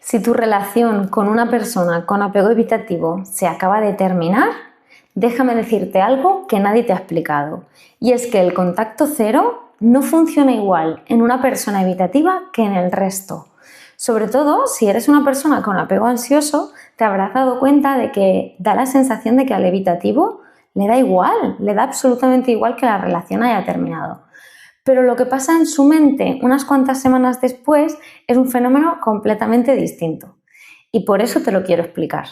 Si tu relación con una persona con apego evitativo se acaba de terminar, déjame decirte algo que nadie te ha explicado, y es que el contacto cero no funciona igual en una persona evitativa que en el resto. Sobre todo, si eres una persona con apego ansioso, te habrás dado cuenta de que da la sensación de que al evitativo le da igual, le da absolutamente igual que la relación haya terminado. Pero lo que pasa en su mente unas cuantas semanas después es un fenómeno completamente distinto. Y por eso te lo quiero explicar.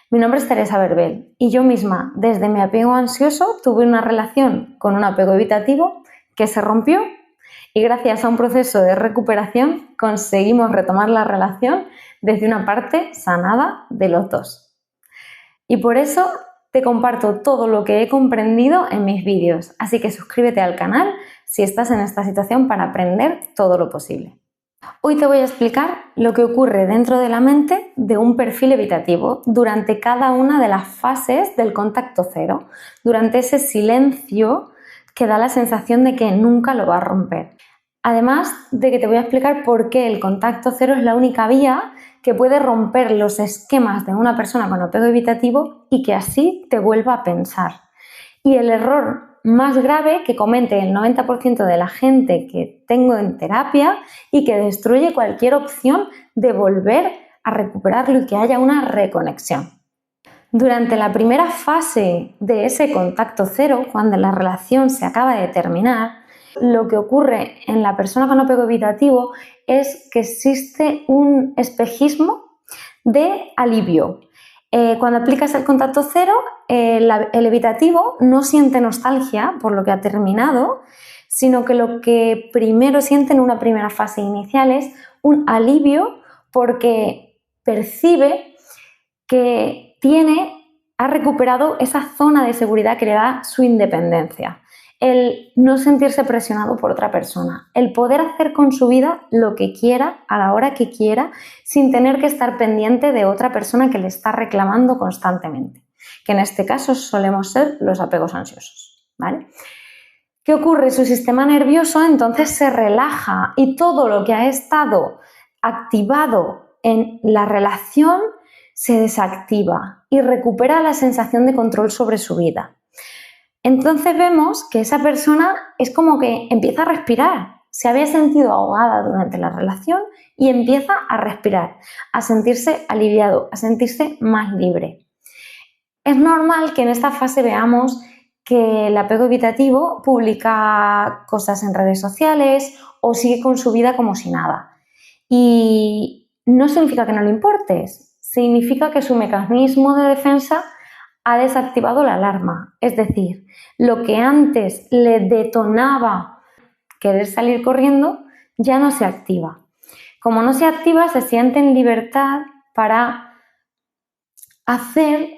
Mi nombre es Teresa Verbel y yo misma, desde mi apego ansioso, tuve una relación con un apego evitativo que se rompió y gracias a un proceso de recuperación conseguimos retomar la relación desde una parte sanada de los dos. Y por eso te comparto todo lo que he comprendido en mis vídeos, así que suscríbete al canal si estás en esta situación para aprender todo lo posible. Hoy te voy a explicar lo que ocurre dentro de la mente de un perfil evitativo durante cada una de las fases del contacto cero, durante ese silencio que da la sensación de que nunca lo va a romper. Además de que te voy a explicar por qué el contacto cero es la única vía que puede romper los esquemas de una persona con apego evitativo y que así te vuelva a pensar. Y el error más grave que comete el 90% de la gente que tengo en terapia y que destruye cualquier opción de volver a recuperarlo y que haya una reconexión. Durante la primera fase de ese contacto cero, cuando la relación se acaba de terminar, lo que ocurre en la persona con apego evitativo es que existe un espejismo de alivio. Cuando aplicas el contacto cero, el evitativo no siente nostalgia por lo que ha terminado, sino que lo que primero siente en una primera fase inicial es un alivio porque percibe que ha recuperado esa zona de seguridad que le da su independencia. El no sentirse presionado por otra persona, el poder hacer con su vida lo que quiera a la hora que quiera sin tener que estar pendiente de otra persona que le está reclamando constantemente, que en este caso solemos ser los apegos ansiosos, ¿vale? ¿Qué ocurre? Su sistema nervioso entonces se relaja y todo lo que ha estado activado en la relación se desactiva y recupera la sensación de control sobre su vida. Entonces vemos que esa persona es como que empieza a respirar. Se había sentido ahogada durante la relación y empieza a respirar, a sentirse aliviado, a sentirse más libre. Es normal que en esta fase veamos que el apego evitativo publica cosas en redes sociales o sigue con su vida como si nada. Y no significa que no le importes, significa que su mecanismo de defensa ha desactivado la alarma, es decir, lo que antes le detonaba querer salir corriendo ya no se activa. Como no se activa, se siente en libertad para hacer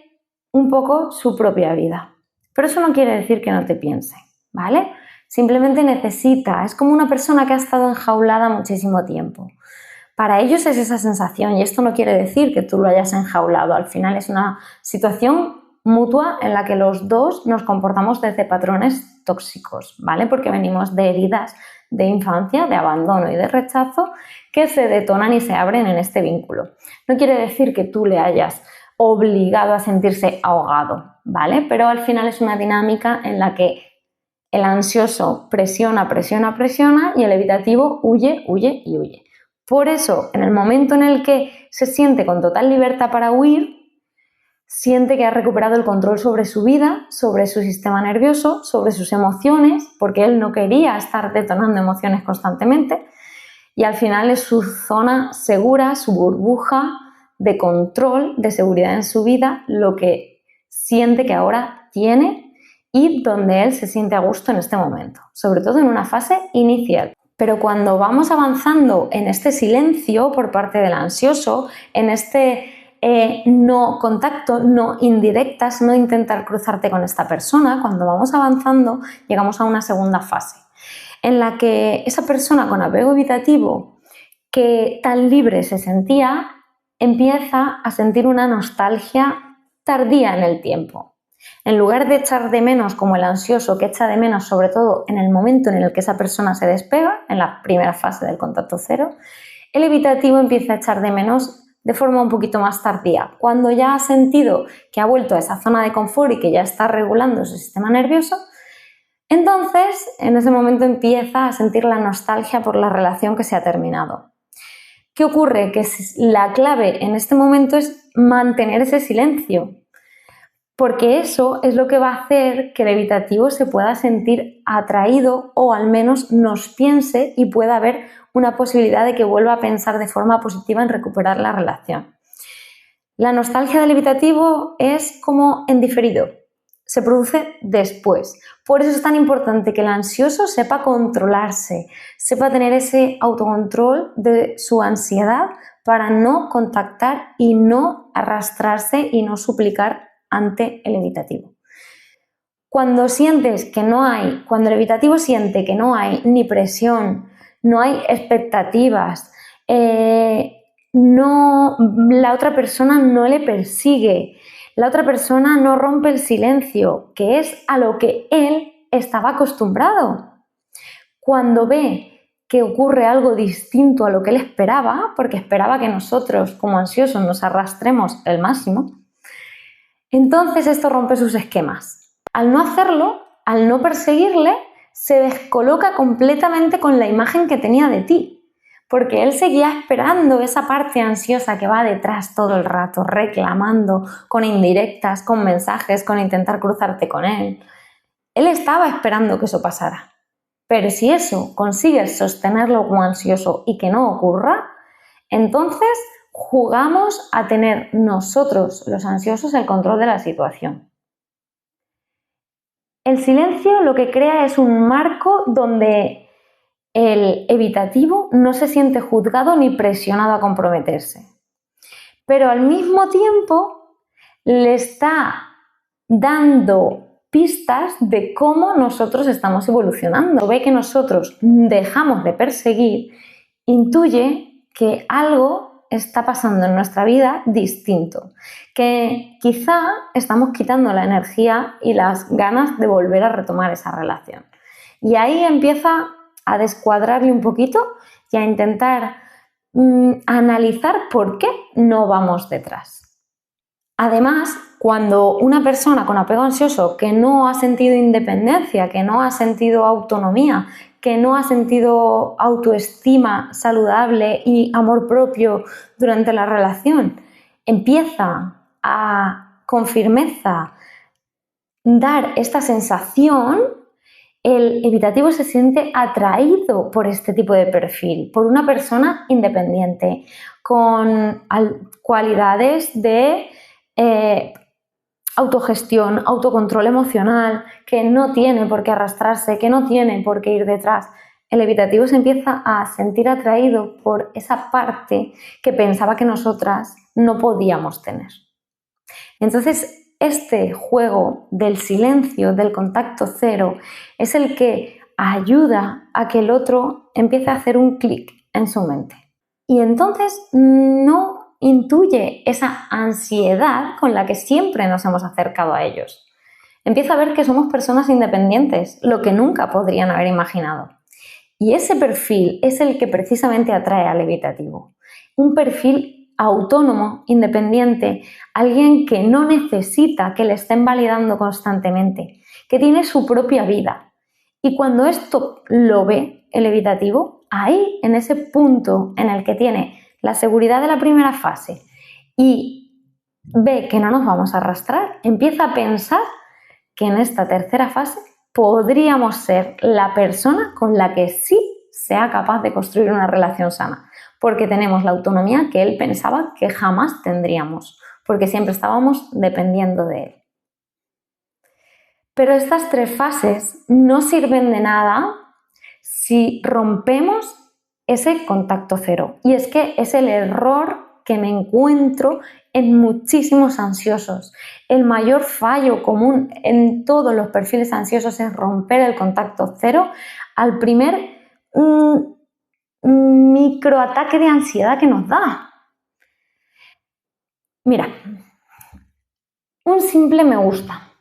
un poco su propia vida. Pero eso no quiere decir que no te piense, ¿vale? Simplemente necesita, es como una persona que ha estado enjaulada muchísimo tiempo. Para ellos es esa sensación y esto no quiere decir que tú lo hayas enjaulado. Al final es una situación mutua en la que los dos nos comportamos desde patrones tóxicos, ¿vale? Porque venimos de heridas de infancia, de abandono y de rechazo que se detonan y se abren en este vínculo. No quiere decir que tú le hayas obligado a sentirse ahogado, ¿vale? Pero al final es una dinámica en la que el ansioso presiona, presiona, presiona y el evitativo huye, huye y huye. Por eso, en el momento en el que se siente con total libertad para huir, siente que ha recuperado el control sobre su vida, sobre su sistema nervioso, sobre sus emociones, porque él no quería estar detonando emociones constantemente, y al final es su zona segura, su burbuja de control, de seguridad en su vida, lo que siente que ahora tiene y donde él se siente a gusto en este momento, sobre todo en una fase inicial. Pero cuando vamos avanzando en este silencio por parte del ansioso, en este no contacto, no indirectas, no intentar cruzarte con esta persona, cuando vamos avanzando llegamos a una segunda fase en la que esa persona con apego evitativo que tan libre se sentía empieza a sentir una nostalgia tardía en el tiempo. En lugar de echar de menos como el ansioso que echa de menos sobre todo en el momento en el que esa persona se despega, en la primera fase del contacto cero, el evitativo empieza a echar de menos de forma un poquito más tardía. Cuando ya ha sentido que ha vuelto a esa zona de confort y que ya está regulando su sistema nervioso, entonces en ese momento empieza a sentir la nostalgia por la relación que se ha terminado. ¿Qué ocurre? Que la clave en este momento es mantener ese silencio, porque eso es lo que va a hacer que el evitativo se pueda sentir atraído o al menos nos piense y pueda haber una posibilidad de que vuelva a pensar de forma positiva en recuperar la relación. La nostalgia del evitativo es como en diferido, se produce después. Por eso es tan importante que el ansioso sepa controlarse, sepa tener ese autocontrol de su ansiedad para no contactar y no arrastrarse y no suplicar ante el evitativo. Cuando el evitativo siente que no hay ni presión, no hay expectativas, la otra persona no le persigue, la otra persona no rompe el silencio, que es a lo que él estaba acostumbrado. Cuando ve que ocurre algo distinto a lo que él esperaba, porque esperaba que nosotros como ansiosos nos arrastremos el máximo, entonces esto rompe sus esquemas. Al no hacerlo, al no perseguirle, se descoloca completamente con la imagen que tenía de ti, porque él seguía esperando esa parte ansiosa que va detrás todo el rato, reclamando, con indirectas, con mensajes, con intentar cruzarte con él. Él estaba esperando que eso pasara. Pero si eso consigues sostenerlo como ansioso y que no ocurra, entonces jugamos a tener nosotros, los ansiosos, el control de la situación. El silencio lo que crea es un marco donde el evitativo no se siente juzgado ni presionado a comprometerse. Pero al mismo tiempo le está dando pistas de cómo nosotros estamos evolucionando. Ve que nosotros dejamos de perseguir, intuye que algo está pasando en nuestra vida distinto, que quizá estamos quitando la energía y las ganas de volver a retomar esa relación. Y ahí empieza a descuadrarle un poquito y a intentar analizar por qué no vamos detrás. Además, cuando una persona con apego ansioso que no ha sentido independencia, que no ha sentido autonomía, que no ha sentido autoestima saludable y amor propio durante la relación, empieza a, con firmeza, dar esta sensación, el evitativo se siente atraído por este tipo de perfil, por una persona independiente, con cualidades de autogestión, autocontrol emocional, que no tiene por qué arrastrarse, que no tiene por qué ir detrás. El evitativo se empieza a sentir atraído por esa parte que pensaba que nosotras no podíamos tener. Entonces, este juego del silencio, del contacto cero, es el que ayuda a que el otro empiece a hacer un clic en su mente. Y entonces no intuye esa ansiedad con la que siempre nos hemos acercado a ellos. Empieza a ver que somos personas independientes, lo que nunca podrían haber imaginado. Y ese perfil es el que precisamente atrae al evitativo. Un perfil autónomo, independiente, alguien que no necesita que le estén validando constantemente, que tiene su propia vida. Y cuando esto lo ve el evitativo, ahí, en ese punto en el que tiene la seguridad de la primera fase y ve que no nos vamos a arrastrar, empieza a pensar que en esta tercera fase podríamos ser la persona con la que sí sea capaz de construir una relación sana, porque tenemos la autonomía que él pensaba que jamás tendríamos, porque siempre estábamos dependiendo de él. Pero estas tres fases no sirven de nada si rompemos ese contacto cero. Y es que es el error que me encuentro en muchísimos ansiosos. El mayor fallo común en todos los perfiles ansiosos es romper el contacto cero al primer microataque de ansiedad que nos da. Mira, un simple me gusta,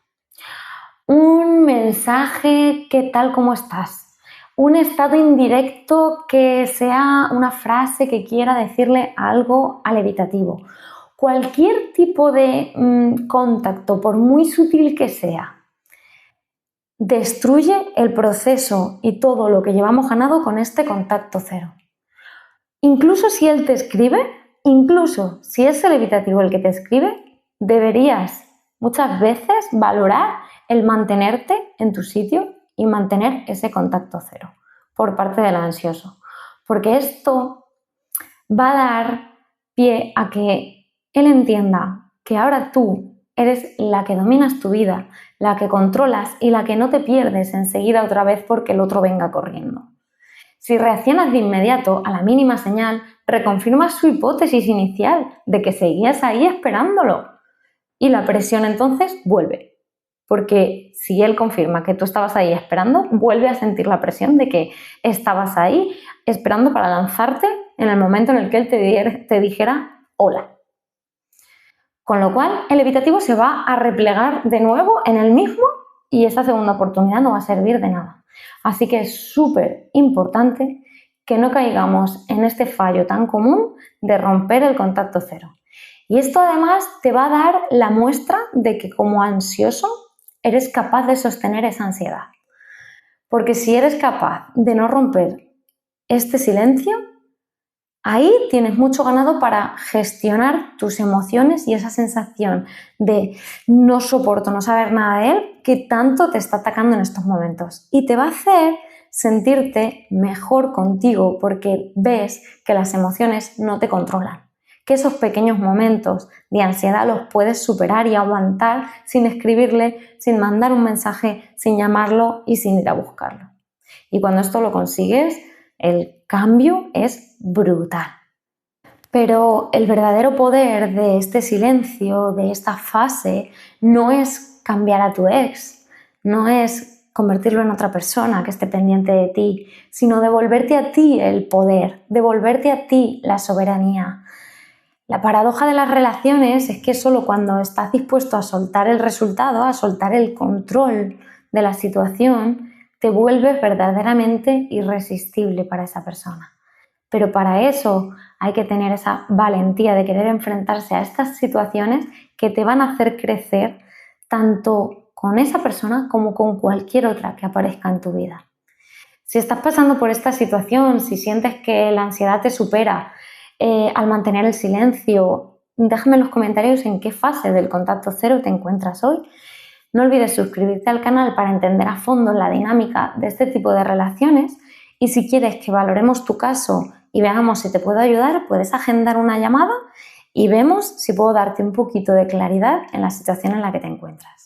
un mensaje, ¿qué tal, cómo estás? un estado indirecto que sea una frase que quiera decirle algo al evitativo. Cualquier tipo de contacto, por muy sutil que sea, destruye el proceso y todo lo que llevamos ganado con este contacto cero. Incluso si él te escribe, incluso si es el evitativo el que te escribe, deberías muchas veces valorar el mantenerte en tu sitio y mantener ese contacto cero por parte del ansioso. Porque esto va a dar pie a que él entienda que ahora tú eres la que dominas tu vida, la que controlas y la que no te pierdes enseguida otra vez porque el otro venga corriendo. Si reaccionas de inmediato a la mínima señal, reconfirmas su hipótesis inicial de que seguías ahí esperándolo. Y la presión entonces vuelve. Porque si él confirma que tú estabas ahí esperando, vuelve a sentir la presión de que estabas ahí esperando para lanzarte en el momento en el que él te dijera hola. Con lo cual, el evitativo se va a replegar de nuevo en el mismo y esa segunda oportunidad no va a servir de nada. Así que es súper importante que no caigamos en este fallo tan común de romper el contacto cero. Y esto además te va a dar la muestra de que como ansioso eres capaz de sostener esa ansiedad. Porque si eres capaz de no romper este silencio, ahí tienes mucho ganado para gestionar tus emociones y esa sensación de no soporto no saber nada de él que tanto te está atacando en estos momentos. Y te va a hacer sentirte mejor contigo porque ves que las emociones no te controlan, que esos pequeños momentos de ansiedad los puedes superar y aguantar sin escribirle, sin mandar un mensaje, sin llamarlo y sin ir a buscarlo. Y cuando esto lo consigues, el cambio es brutal. Pero el verdadero poder de este silencio, de esta fase, no es cambiar a tu ex, no es convertirlo en otra persona que esté pendiente de ti, sino devolverte a ti el poder, devolverte a ti la soberanía. La paradoja de las relaciones es que solo cuando estás dispuesto a soltar el resultado, a soltar el control de la situación, te vuelves verdaderamente irresistible para esa persona. Pero para eso hay que tener esa valentía de querer enfrentarse a estas situaciones que te van a hacer crecer tanto con esa persona como con cualquier otra que aparezca en tu vida. Si estás pasando por esta situación, si sientes que la ansiedad te supera al mantener el silencio, déjame en los comentarios en qué fase del contacto cero te encuentras hoy. No olvides suscribirte al canal para entender a fondo la dinámica de este tipo de relaciones y si quieres que valoremos tu caso y veamos si te puedo ayudar, puedes agendar una llamada y vemos si puedo darte un poquito de claridad en la situación en la que te encuentras.